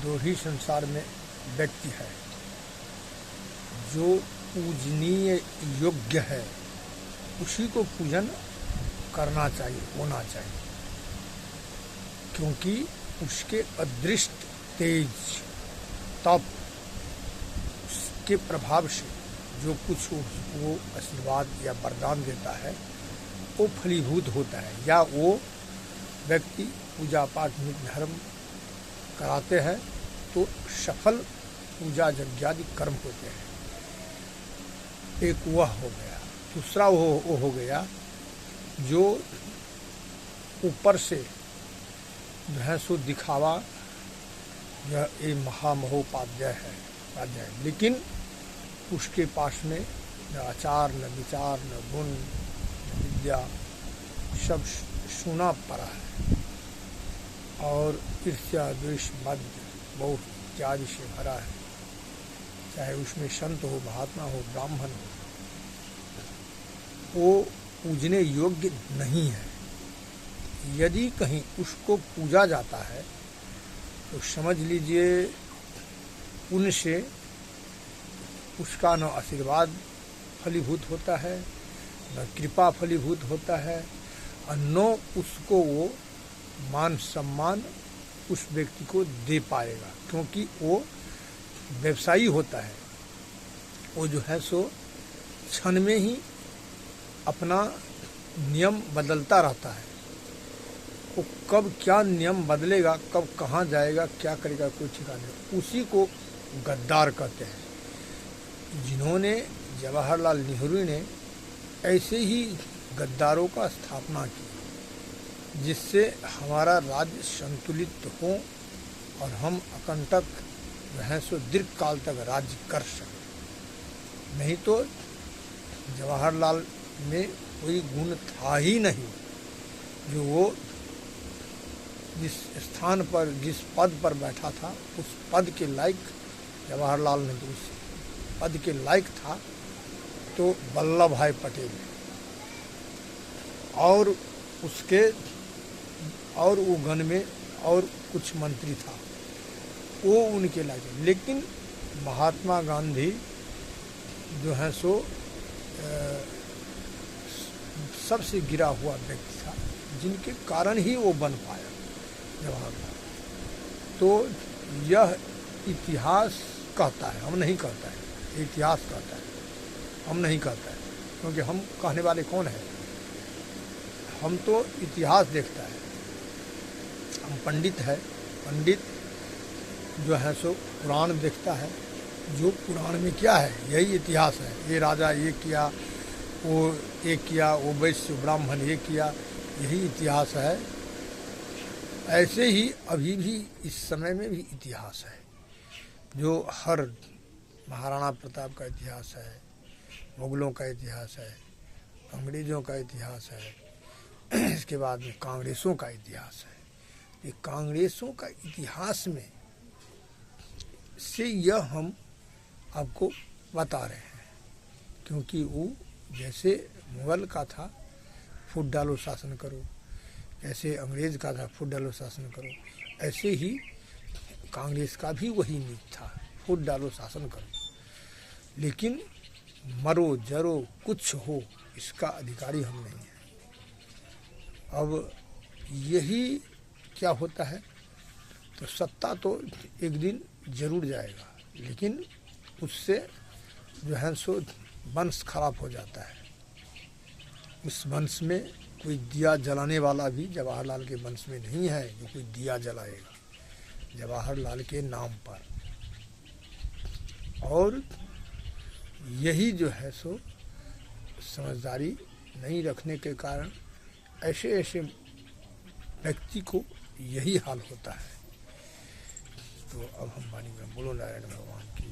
दो ही संसार में व्यक्ति है जो पूजनीय योग्य है, उसी को पूजन करना चाहिए, होना चाहिए, क्योंकि उसके अदृष्ट तेज तप उसके प्रभाव से जो कुछ वो आशीर्वाद या वरदान देता है वो फलीभूत होता है, या वो व्यक्ति पूजा पाठ नित्य धर्म कराते हैं तो सफल पूजा यज्ञादि कर्म होते हैं। एक वह हो गया। दूसरा वो हो गया जो ऊपर से जो है सो दिखावा, यह एक महामहोपाध्याय है, लेकिन उसके पास में न आचार न विचार न गुण न विद्या, सब सुना पड़ा है और ईर्ष्या द्वेष मध्य बहुत इत्यादि से भरा है, चाहे उसमें संत हो, महात्मा हो, ब्राह्मण हो, वो पूजने योग्य नहीं है। यदि कहीं उसको पूजा जाता है तो समझ लीजिए उनसे उसका न आशीर्वाद फलीभूत होता है, न कृपा फलीभूत होता है, और न उसको वो मान सम्मान उस व्यक्ति को दे पाएगा, क्योंकि वो व्यवसायी होता है। वो जो है सो क्षण में ही अपना नियम बदलता रहता है। वो कब क्या नियम बदलेगा, कब कहाँ जाएगा, क्या करेगा, कोई ठिकाना नहीं। उसी को गद्दार कहते हैं। जिन्होंने जवाहरलाल नेहरू ने ऐसे ही गद्दारों का स्थापना की, जिससे हमारा राज्य संतुलित हो और हम अकंटक रहें सो दीर्घ काल तक राज्य कर सकें। नहीं तो जवाहरलाल में कोई गुण था ही नहीं जो वो जिस स्थान पर, जिस पद पर बैठा था, उस पद के लायक जवाहरलाल नेहरू उस पद के लायक था तो वल्लभ भाई पटेल और उसके और वो गण में और कुछ मंत्री था, वो उनके लायक। लेकिन महात्मा गांधी जो है सो सबसे गिरा हुआ व्यक्ति था, जिनके कारण ही वो बन पाया जवाहरलाल। तो यह इतिहास कहता है, हम नहीं कहता है, इतिहास कहता है, हम नहीं कहता है, क्योंकि हम कहने वाले कौन है? हम तो इतिहास देखता है। हम पंडित है, पंडित जो है सो पुराण देखता है, जो पुराण में क्या है यही इतिहास है। ये राजा ये किया, वो ये किया, वो वैश्य ब्राह्मण ये किया, यही इतिहास है। ऐसे ही अभी भी इस समय में भी इतिहास है, जो हर महाराणा प्रताप का इतिहास है, मुगलों का इतिहास है, अंग्रेज़ों का इतिहास है, इसके बाद में कांग्रेसों का इतिहास है। ये कांग्रेसों का इतिहास में से यह हम आपको बता रहे हैं, क्योंकि वो जैसे मुगल का था फूट डालो शासन करो, जैसे अंग्रेज़ का था फूट डालो शासन करो, ऐसे ही कांग्रेस का भी वही नीति था, फूट डालो शासन करो, लेकिन मरो जरो कुछ हो इसका अधिकारी हम नहीं है। अब यही क्या होता है, तो सत्ता तो एक दिन जरूर जाएगा, लेकिन उससे जो है सो वंश खराब हो जाता है। उस वंश में कोई दिया जलाने वाला भी जवाहरलाल के वंश में नहीं है जो कोई दिया जलाएगा जवाहरलाल के नाम पर। और यही जो है सो समझदारी नहीं रखने के कारण ऐसे ऐसे व्यक्ति को यही हाल होता है। तो अब हम वाणी में बोलो नारायण भगवान की।